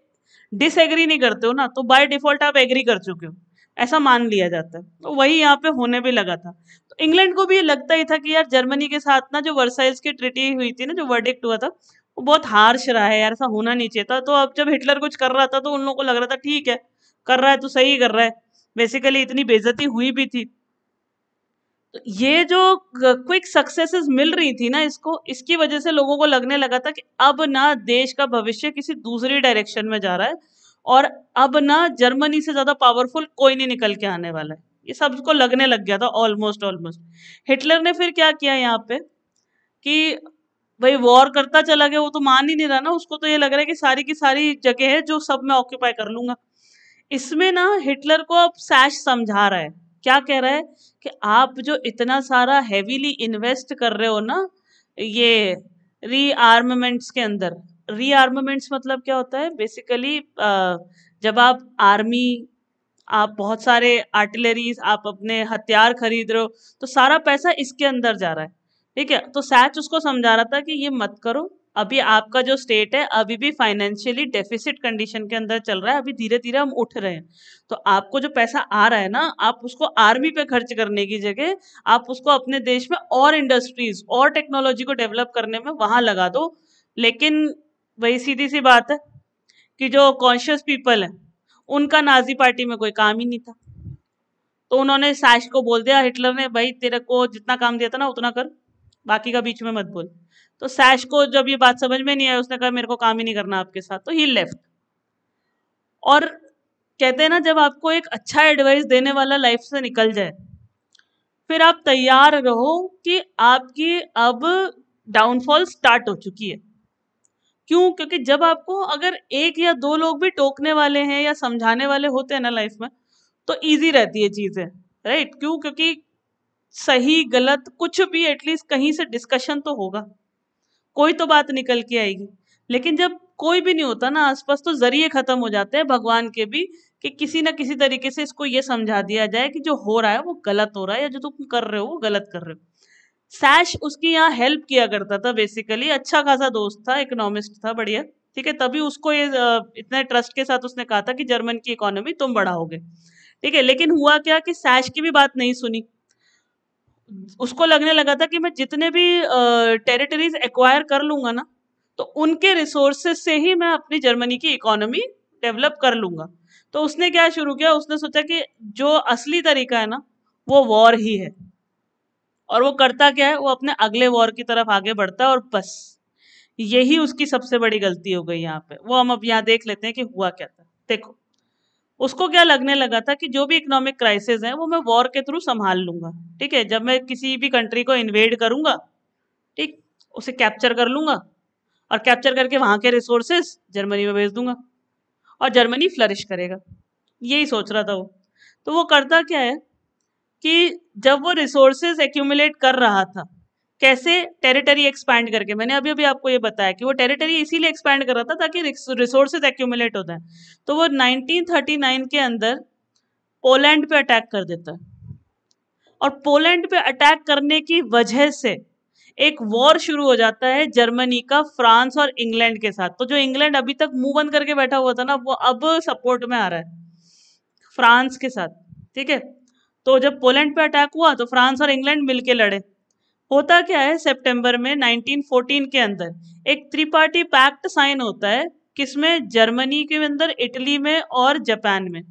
डिसएग्री नहीं करते हो ना, तो बाय डिफॉल्ट आप एग्री कर चुके हो, ऐसा मान लिया जाता है। तो वही यहाँ पे होने भी लगा था। तो इंग्लैंड को भी ये लगता ही था कि यार जर्मनी के साथ ना जो वर्साइल्स की ट्रीटी हुई थी ना, जो वर्डिक्ट हुआ था, वो बहुत हार्श रहा है यार, ऐसा होना नहीं चाहिए था। तो अब जब हिटलर कुछ कर रहा था तो उन लोगों को लग रहा था ठीक है, कर रहा है तो सही कर रहा है। बेसिकली इतनी बेइज्जती हुई भी थी। तो ये जो क्विक सक्सेसेस मिल रही थी ना इसको, इसकी वजह से लोगों को लगने लगा था कि अब ना देश का भविष्य किसी दूसरी डायरेक्शन में जा रहा है, और अब ना जर्मनी से ज्यादा पावरफुल कोई नहीं निकल के आने वाला है। ये सबको लगने लग गया था ऑलमोस्ट ऑलमोस्ट। हिटलर ने फिर क्या किया यहाँ पे कि भाई वॉर करता चला गया। वो तो मान ही नहीं रहा ना, उसको तो ये लग रहा है कि सारी की सारी जगह है जो सब मैं ऑक्यूपाई कर लूंगा। इसमें ना हिटलर को अब सैश समझा रहा है। क्या कह रहा है कि आप जो इतना सारा हेवीली इन्वेस्ट कर रहे हो ना ये रीआर्ममेंट्स के अंदर। रीआर्ममेंट्स मतलब क्या होता है बेसिकली? जब आप आर्मी, आप बहुत सारे आर्टिलरीज, आप अपने हथियार खरीद रहे हो, तो सारा पैसा इसके अंदर जा रहा है, ठीक है। तो सैच उसको समझा रहा था कि ये मत करो। अभी आपका जो स्टेट है अभी भी फाइनेंशियली डेफिसिट कंडीशन के अंदर चल रहा है, अभी धीरे धीरे हम उठ रहे हैं। तो आपको जो पैसा आ रहा है ना, आप उसको आर्मी पे खर्च करने की जगह आप उसको अपने देश में और इंडस्ट्रीज और टेक्नोलॉजी को डेवलप करने में वहां लगा दो। लेकिन वही सीधी सी बात है कि जो कॉन्शियस पीपल है उनका नाजी पार्टी में कोई काम ही नहीं था। तो उन्होंने सैश को बोल दिया, हिटलर ने, भाई तेरे को जितना काम दिया था ना उतना कर, बाकी का बीच में मत बोल। तो सैश को जब ये बात समझ में नहीं आई, उसने कहा मेरे को काम ही नहीं करना आपके साथ, तो ही लेफ्ट। और कहते हैं ना जब आपको एक अच्छा एडवाइस देने वाला लाइफ से निकल जाए, फिर आप तैयार रहो कि आपकी अब डाउनफॉल स्टार्ट हो चुकी है। क्यों? क्योंकि जब आपको अगर एक या दो लोग भी टोकने वाले हैं या समझाने वाले होते हैं ना लाइफ में, तो इजी रहती है चीजें, राइट? क्यों? क्योंकि सही गलत कुछ भी एटलीस्ट कहीं से डिस्कशन तो होगा, कोई तो बात निकल के आएगी। लेकिन जब कोई भी नहीं होता ना आसपास, तो जरिए खत्म हो जाते हैं भगवान के भी, कि किसी ना किसी तरीके से इसको ये समझा दिया जाए कि जो हो रहा है वो गलत हो रहा है, या जो तुम कर रहे हो वो गलत कर रहे हो। सैश उसकी यहाँ हेल्प किया करता था बेसिकली, अच्छा खासा दोस्त था, इकोनॉमिस्ट था, बढ़िया, ठीक है। तभी उसको ये इतने ट्रस्ट के साथ उसने कहा था कि जर्मन की इकोनॉमी तुम बढ़ाओगे, ठीक है। लेकिन हुआ क्या कि सैश की भी बात नहीं सुनी। उसको लगने लगा था कि मैं जितने भी टेरिटरीज एक्वायर कर लूंगा ना, तो उनके रिसोर्सेज से ही मैं अपनी जर्मनी की इकोनॉमी डेवलप कर लूंगा। तो उसने क्या शुरू किया, उसने सोचा कि जो असली तरीका है ना वो वॉर ही है। और वो करता क्या है, वो अपने अगले वॉर की तरफ आगे बढ़ता है, और बस यही उसकी सबसे बड़ी गलती हो गई यहाँ पे। वो हम अब यहाँ देख लेते हैं कि हुआ क्या था। देखो, उसको क्या लगने लगा था कि जो भी इकोनॉमिक क्राइसिस है वो मैं वॉर के थ्रू संभाल लूंगा, ठीक है। जब मैं किसी भी कंट्री को इन्वेड करूंगा, ठीक, उसे कैप्चर कर लूंगा, और कैप्चर करके वहां के रिसोर्सेस जर्मनी में भेज दूंगा, और जर्मनी फ्लरिश करेगा। यही सोच रहा था वो। तो वो करता क्या है कि जब वो रिसोर्सेज एक्यूमुलेट कर रहा था, कैसे? टेरिटरी एक्सपैंड करके। मैंने अभी अभी आपको ये बताया कि वो टेरिटरी इसीलिए एक्सपैंड कर रहा था ताकि रिसोर्सेज एक्यूमुलेट होता है। तो वो 1939 के अंदर पोलैंड पे अटैक कर देता है, और पोलैंड पे अटैक करने की वजह से एक वॉर शुरू हो जाता है जर्मनी का फ्रांस और इंग्लैंड के साथ। तो जो इंग्लैंड अभी तक मुंह बंद करके बैठा हुआ था ना, वो अब सपोर्ट में आ रहा है फ्रांस के साथ, ठीक है। तो जब पोलैंड पे अटैक हुआ तो फ्रांस और इंग्लैंड मिलके लड़े। होता क्या है, सितंबर में 1914 के अंदर एक त्रिपार्टी पैक्ट साइन होता है, किसमें? जर्मनी के अंदर, इटली में और जापान में।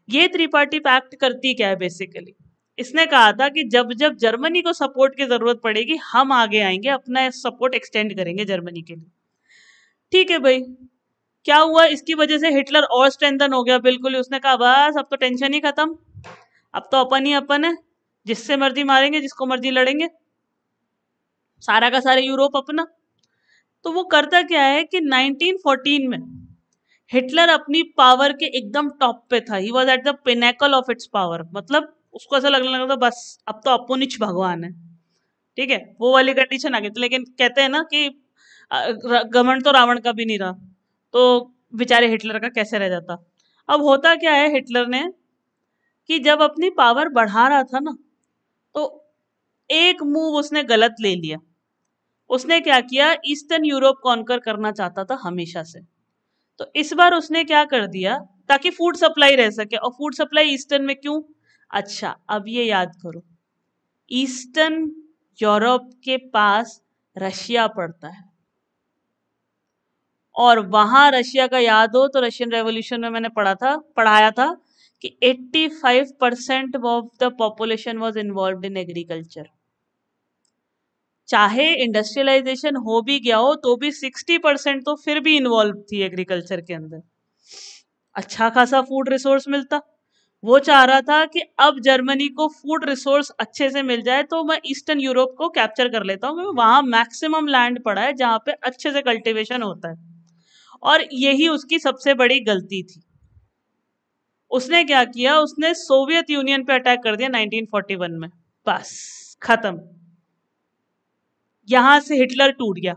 ये त्रिपार्टी पैक्ट करती क्या है बेसिकली? इसने कहा था कि जब जब जर्मनी को सपोर्ट की जरूरत पड़ेगी हम आगे आएंगे, अपना सपोर्ट एक्सटेंड करेंगे जर्मनी के लिए, ठीक है भाई। क्या हुआ, इसकी वजह से हिटलर और स्ट्रेंथन हो गया बिल्कुल ही। उसने कहा बस अब तो टेंशन ही खत्म, अब तो अपन ही अपन है, जिससे मर्जी मारेंगे, जिसको मर्जी लड़ेंगे, सारा का सारा यूरोप अपना। तो वो करता क्या है कि 1914 में हिटलर अपनी पावर के एकदम टॉप पे था, he was at the pinnacle of its power, मतलब उसको ऐसा लगने लगा था बस अब तो अपुनिच भगवान है, ठीक है, वो वाली कंडीशन आ गई थी। लेकिन कहते हैं ना कि घमंड तो रावण का भी नहीं रहा, तो बेचारे हिटलर का कैसे रह जाता। अब होता क्या है हिटलर ने कि जब अपनी पावर बढ़ा रहा था ना, तो एक मूव उसने गलत ले लिया। उसने क्या किया, ईस्टर्न यूरोप कॉन्कर करना चाहता था हमेशा से, तो इस बार उसने क्या कर दिया ताकि फूड सप्लाई रह सके, और फूड सप्लाई ईस्टर्न में क्यों, अच्छा अब ये याद करो, ईस्टर्न यूरोप के पास रशिया पड़ता है, और वहां रशिया का याद हो तो रशियन रेवोल्यूशन में मैंने पढ़ाया था कि 85% of the population was involved in agriculture. चाहे इंडस्ट्रियलाइजेशन हो भी गया हो तो भी 60% तो फिर भी इन्वॉल्व थी एग्रीकल्चर के अंदर। अच्छा खासा फूड रिसोर्स मिलता। वो चाह रहा था कि अब जर्मनी को फूड रिसोर्स अच्छे से मिल जाए तो मैं ईस्टर्न यूरोप को कैप्चर कर लेता हूँ, क्योंकि वहां मैक्सिमम लैंड पड़ा है जहां पे अच्छे से कल्टीवेशन होता है। और यही उसकी सबसे बड़ी गलती थी। उसने क्या किया, उसने सोवियत यूनियन पे अटैक कर दिया 1941 में, बस खत्म, यहां से हिटलर टूट गया,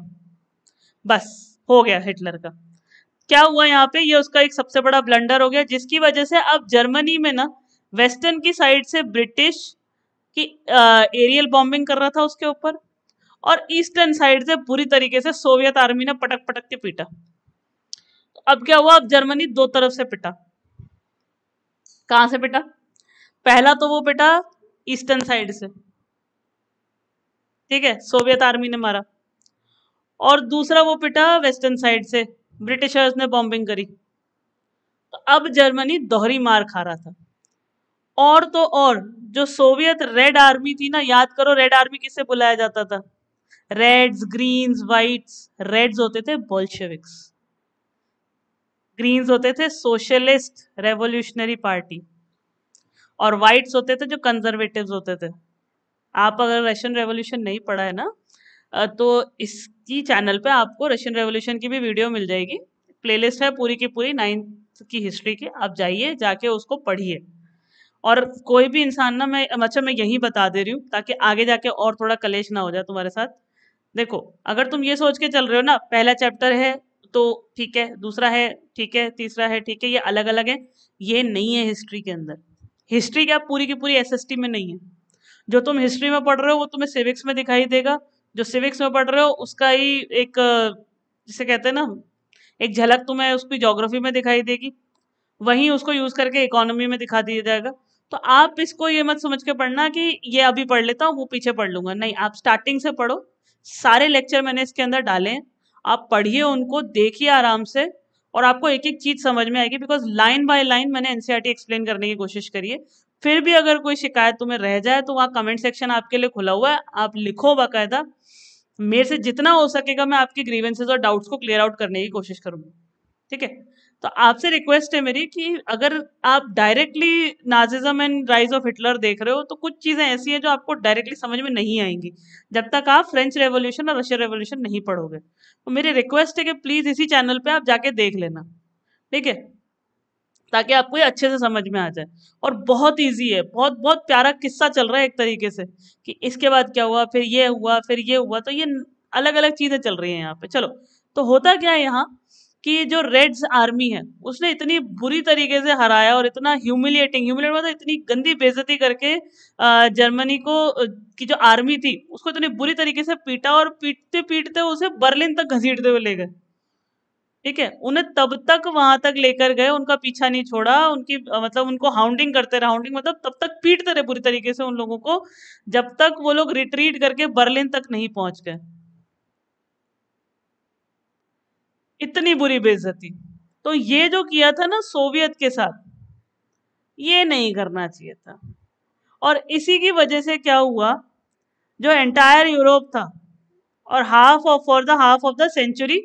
बस हो गया हिटलर का। क्या हुआ यहाँ पे, ये उसका एक सबसे बड़ा ब्लंडर हो गया, जिसकी वजह से अब जर्मनी में ना वेस्टर्न की साइड से ब्रिटिश की एरियल बॉम्बिंग कर रहा था उसके ऊपर, और ईस्टर्न साइड से पूरी तरीके से सोवियत आर्मी ने पटक पटक के पीटा। तो अब क्या हुआ, अब जर्मनी दो तरफ से पिटा। कहां से पिटा, पहला तो वो पिटा ईस्टर्न साइड से, ठीक है, सोवियत आर्मी ने मारा, और दूसरा वो पिटा वेस्टर्न साइड से, ब्रिटिशर्स ने बॉम्बिंग करी। तो अब जर्मनी दोहरी मार खा रहा था। और तो और जो सोवियत रेड आर्मी थी ना, याद करो रेड आर्मी किससे बुलाया जाता था, रेड्स ग्रीन्स वाइट्स, रेड्स होते थे बोल्शेविक्स, ग्रीन्स होते थे सोशलिस्ट रेवोल्यूशनरी पार्टी, और वाइट्स होते थे जो कंजर्वेटिव्स होते थे। आप अगर रशियन रेवोल्यूशन नहीं पढ़ा है ना, तो इसकी चैनल पे आपको रशियन रेवोल्यूशन की भी वीडियो मिल जाएगी, प्लेलिस्ट है पूरी की पूरी 9th की हिस्ट्री की, आप जाइए जाके उसको पढ़िए। और कोई भी इंसान ना, मैं अच्छा मैं यही बता दे रही हूँ ताकि आगे जाके और थोड़ा कलेश ना हो जाए तुम्हारे साथ। देखो अगर तुम ये सोच के चल रहे हो ना, पहला चैप्टर है तो ठीक है, दूसरा है ठीक है, तीसरा है ठीक है, ये अलग अलग है, ये नहीं है हिस्ट्री के अंदर। हिस्ट्री क्या पूरी की पूरी एसएसटी में नहीं है। जो तुम हिस्ट्री में पढ़ रहे हो वो तुम्हें सिविक्स में दिखाई देगा, जो सिविक्स में पढ़ रहे हो उसका ही एक जिसे कहते हैं ना एक झलक तुम्हें उसकी ज्योग्राफी में दिखाई देगी, वहीं उसको यूज करके इकोनॉमी में दिखा दिया जाएगा। तो आप इसको ये मत समझ के पढ़ना कि ये अभी पढ़ लेता हूँ वो पीछे पढ़ लूंगा, नहीं, आप स्टार्टिंग से पढ़ो। सारे लेक्चर मैंने इसके अंदर डाले हैं, आप पढ़िए उनको, देखिए आराम से, और आपको एक एक चीज समझ में आएगी, बिकॉज लाइन बाय लाइन मैंने एनसीईआरटी एक्सप्लेन करने की कोशिश करी है। फिर भी अगर कोई शिकायत तुम्हें रह जाए तो वहाँ कमेंट सेक्शन आपके लिए खुला हुआ है, आप लिखो बाकायदा, मेरे से जितना हो सकेगा मैं आपकी ग्रीवेंसेस और डाउट्स को क्लियर आउट करने की कोशिश करूंगी, ठीक है। तो आपसे रिक्वेस्ट है मेरी कि अगर आप directly Nazism and rise of Hitler देख रहे हो तो कुछ चीजें ऐसी हैं जो आपको डायरेक्टली समझ में नहीं आएंगी जब तक आप फ्रेंच रेवोल्यूशन और रशियन रेवोल्यूशन नहीं पढ़ोगे। तो मेरी रिक्वेस्ट है कि प्लीज इसी चैनल पे आप जाके देख लेना, ठीक है, ताकि आपको ये अच्छे से समझ में आ जाए। और बहुत इजी है, बहुत बहुत प्यारा किस्सा चल रहा है एक तरीके से, कि इसके बाद क्या हुआ, फिर ये हुआ, फिर ये हुआ, तो ये अलग अलग चीजें चल रही हैं यहाँ पे। चलो, तो होता क्या है यहाँ कि जो रेड्स आर्मी है उसने इतनी बुरी तरीके से हराया, और इतना ह्यूमिलिएट मतलब इतनी गंदी बेइज्जती करके जर्मनी को की जो आर्मी थी उसको इतनी बुरी तरीके से पीटा, और पीटते पीटते उसे बर्लिन तक घसीटते हुए ले गए, ठीक है। उन्हें तब तक वहां तक लेकर गए, उनका पीछा नहीं छोड़ा, उनकी मतलब उनको हाउंडिंग करते रहे, हाउंडिंग मतलब तब तक पीटते रहे बुरी तरीके से उन लोगों को, जब तक वो लोग रिट्रीट करके बर्लिन तक नहीं पहुंच गए। इतनी बुरी बेइज्जती। तो ये जो किया था ना सोवियत के साथ, ये नहीं करना चाहिए था। और इसी की वजह से क्या हुआ, जो एंटायर यूरोप था, और half of for the half of the century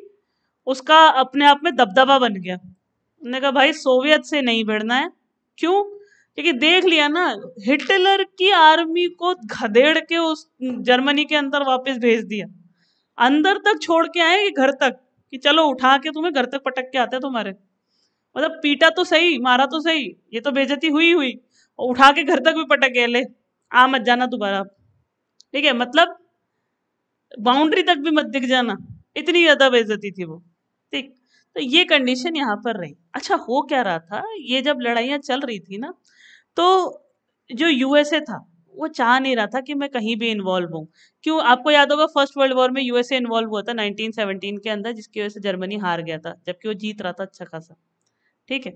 उसका अपने आप में दबदबा बन गया। उन्होंने कहा भाई सोवियत से नहीं भिड़ना है। क्यों, क्योंकि देख लिया ना, हिटलर की आर्मी को खदेड़ के उस जर्मनी के अंदर वापस भेज दिया, अंदर तक छोड़ के आए कि घर तक, कि चलो उठा के तुम्हें घर तक पटक के आते हैं तुम्हारे। मतलब पीटा तो सही, मारा तो सही, ये तो बेइज्जती हुई हुई, और उठा के घर तक भी पटक के ले, आ मत जाना दोबारा। ठीक है, मतलब बाउंड्री तक भी मत दिख जाना, इतनी ज्यादा बेइज्जती थी वो। ठीक, तो ये कंडीशन यहाँ पर रही। अच्छा, हो क्या रहा था, ये जब लड़ाइयाँ चल रही थी ना, तो जो यूएसए था वो चाह नहीं रहा था कि मैं कहीं भी इन्वॉल्व हूँ। क्यों, आपको याद होगा फर्स्ट वर्ल्ड वॉर में यूएसए इन्वॉल्व हुआ था 1917 के अंदर, जिसकी वजह से जर्मनी हार गया था, जबकि वो जीत रहा था अच्छा खासा। ठीक है,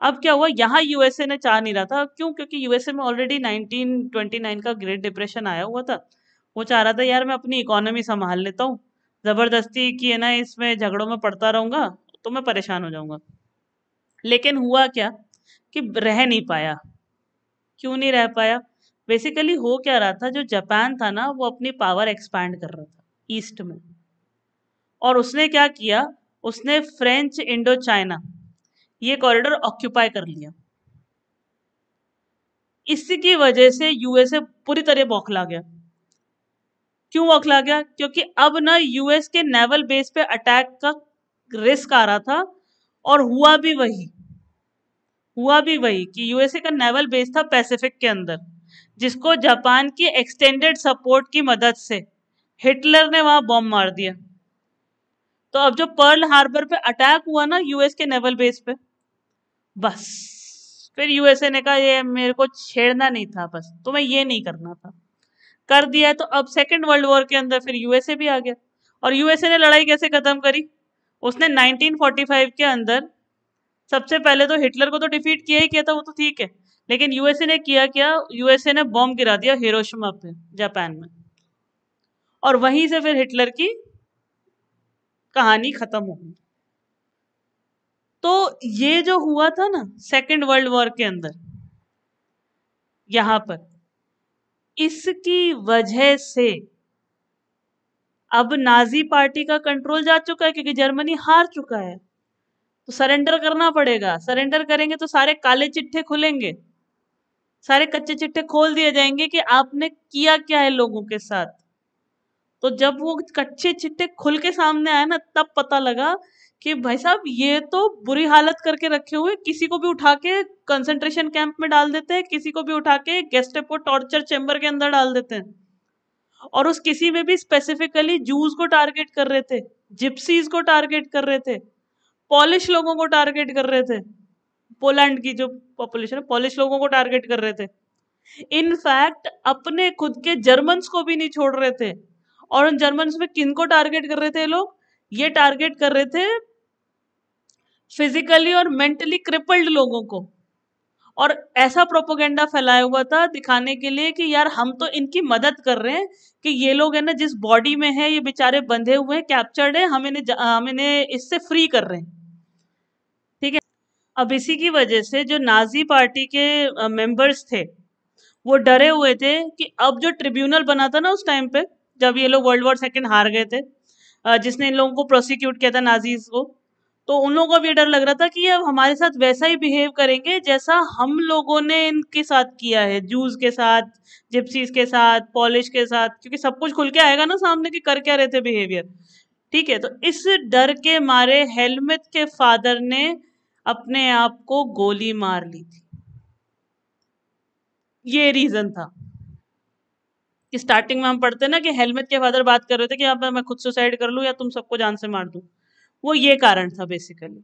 अब क्या हुआ, यहाँ यूएसए ने चाह नहीं रहा था। क्यों, क्योंकि यूएसए में ऑलरेडी 1929 का ग्रेट डिप्रेशन आया हुआ था। वो चाह रहा था यार मैं अपनी इकोनॉमी संभाल लेता हूँ, जबरदस्ती की है ना इसमें झगड़ों में पड़ता रहूंगा तो मैं परेशान हो जाऊंगा। लेकिन हुआ क्या कि रह नहीं पाया। क्यों नहीं रह पाया, बेसिकली हो क्या रहा था, जो जापान था ना वो अपनी पावर एक्सपैंड कर रहा था ईस्ट में, और उसने क्या किया, उसने फ्रेंच इंडो चाइना ये कॉरिडोर ऑक्यूपाई कर लिया। इसकी वजह से यूएसए पूरी तरह बौखला गया। क्यों बौखला गया, क्योंकि अब ना यूएस के नेवल बेस पे अटैक का रिस्क आ रहा था, और हुआ भी वही कि यूएसए का नेवल बेस था पैसिफिक के अंदर, जिसको जापान की एक्सटेंडेड सपोर्ट की मदद से हिटलर ने वहां बॉम्ब मार दिया। तो अब जो पर्ल हार्बर पे अटैक हुआ ना यूएस के नेवल बेस पे, बस फिर यूएसए ने कहा ये मेरे को छेड़ना नहीं था, बस तुम्हें ये नहीं करना था, कर दिया है। तो अब सेकेंड वर्ल्ड वॉर के अंदर फिर यूएसए भी आ गया। और यूएसए ने लड़ाई कैसे खत्म करी, उसने 1945 के अंदर सबसे पहले तो हिटलर को तो डिफीट किया ही किया था, वो तो ठीक है, लेकिन यूएसए ने किया क्या, यूएसए ने बॉम्ब गिरा दिया हिरोशिमा पे जापान में, और वहीं से फिर हिटलर की कहानी खत्म हो गई। तो ये जो हुआ था ना सेकेंड वर्ल्ड वॉर के अंदर, यहां पर इसकी वजह से अब नाजी पार्टी का कंट्रोल जा चुका है, क्योंकि जर्मनी हार चुका है, तो सरेंडर करना पड़ेगा। सरेंडर करेंगे तो सारे काले चिट्ठे खुलेंगे, सारे कच्चे चिट्ठे खोल दिए जाएंगे कि आपने किया क्या है लोगों के साथ। तो जब वो कच्चे चिट्ठे खुल के सामने आए ना, तब पता लगा कि भाई साहब ये तो बुरी हालत करके रखे हुए, किसी को भी उठा के कंसंट्रेशन कैंप में डाल देते हैं, किसी को भी उठा के गेस्टापो टॉर्चर चेम्बर के अंदर डाल देते हैं। और उस किसी में भी स्पेसिफिकली जूस को टारगेट कर रहे थे, जिप्सीज को टारगेट कर रहे थे, पॉलिश लोगों को टारगेट कर रहे थे, पोलैंड की जो पॉपुलेशन है पॉलिश लोगों को टारगेट कर रहे थे। इनफैक्ट अपने खुद के जर्मन्स को भी नहीं छोड़ रहे थे। और उन जर्मन्स में किन को टारगेट कर रहे थे लोग, ये टारगेट कर रहे थे फिजिकली और मेंटली क्रिपल्ड लोगों को। और ऐसा प्रोपोगेंडा फैलाया हुआ था दिखाने के लिए कि यार हम तो इनकी मदद कर रहे हैं, कि ये लोग है ना जिस बॉडी में है ये बेचारे बंधे हुए हैं, कैप्चर्ड है, हम इन्हें इससे फ्री कर रहे हैं। ठीक है, अब इसी की वजह से जो नाजी पार्टी के मेंबर्स थे वो डरे हुए थे कि अब जो ट्रिब्यूनल बना था ना उस टाइम पे, जब ये लोग वर्ल्ड वॉर सेकेंड हार गए थे, जिसने इन लोगों को प्रोसिक्यूट किया था नाजीज को, तो उन लोगों को भी ये डर लग रहा था कि ये अब हमारे साथ वैसा ही बिहेव करेंगे जैसा हम लोगों ने इनके साथ किया है, जूस के साथ, जिप्सीज के साथ, पॉलिश के साथ, क्योंकि सब कुछ खुल के आएगा ना सामने कि कर क्या रहे थे बिहेवियर। ठीक है, तो इस डर के मारे हेलमेट के फादर ने अपने आप को गोली मार ली थी। ये रीजन था कि स्टार्टिंग में हम पढ़ते हैं ना कि हेलमेट के फादर बात कर रहे थे कि यहाँ पर मैं खुद सुसाइड कर लूं या तुम सबको जान से मार दूं। वो ये कारण था बेसिकली,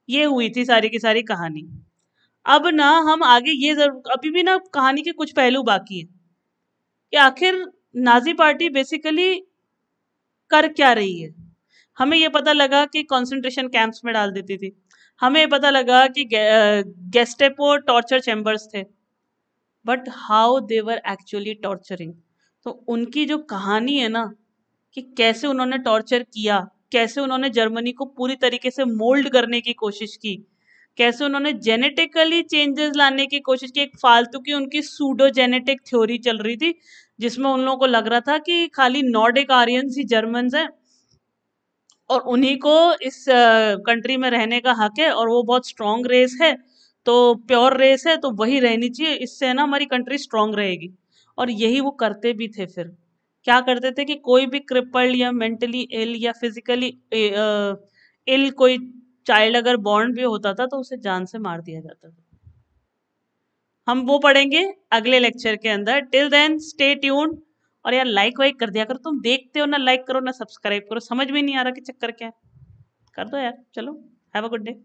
ये हुई थी सारी की सारी कहानी। अब ना हम आगे ये जरूर, अभी भी ना कहानी के कुछ पहलू बाकी है कि आखिर नाजी पार्टी बेसिकली कर क्या रही है। हमें ये पता लगा कि कंसंट्रेशन कैंप्स में डाल देती थी, हमें ये पता लगा कि गेस्टेपो टॉर्चर चैम्बर्स थे, but how they were actually torturing. तो उनकी जो कहानी है ना कि कैसे उन्होंने टॉर्चर किया, कैसे उन्होंने जर्मनी को पूरी तरीके से मोल्ड करने की कोशिश की, कैसे उन्होंने जेनेटिकली चेंजेस लाने की कोशिश की, एक फालतू की उनकी सूडो जेनेटिक थ्योरी चल रही थी, जिसमें उन लोगों को लग रहा था कि खाली नॉर्डिक आर्यंस ही जर्मन्स हैं और उन्हीं को इस कंट्री में रहने का हक है और वो बहुत स्ट्रांग रेस है, तो प्योर रेस है तो वही रहनी चाहिए, इससे है ना हमारी कंट्री स्ट्रांग रहेगी। और यही वो करते भी थे। फिर क्या करते थे कि कोई भी क्रिपल्ड या मेंटली इल या फिजिकली इल कोई चाइल्ड अगर बॉर्न भी होता था तो उसे जान से मार दिया जाता था। हम वो पढ़ेंगे अगले लेक्चर के अंदर। Till then stay tuned. और यार लाइक वाइक कर दिया करो, तुम देखते हो ना, लाइक करो ना सब्सक्राइब करो, समझ में नहीं आ रहा कि चक्कर क्या है। कर दो यार, चलो, हैव अ गुड डे।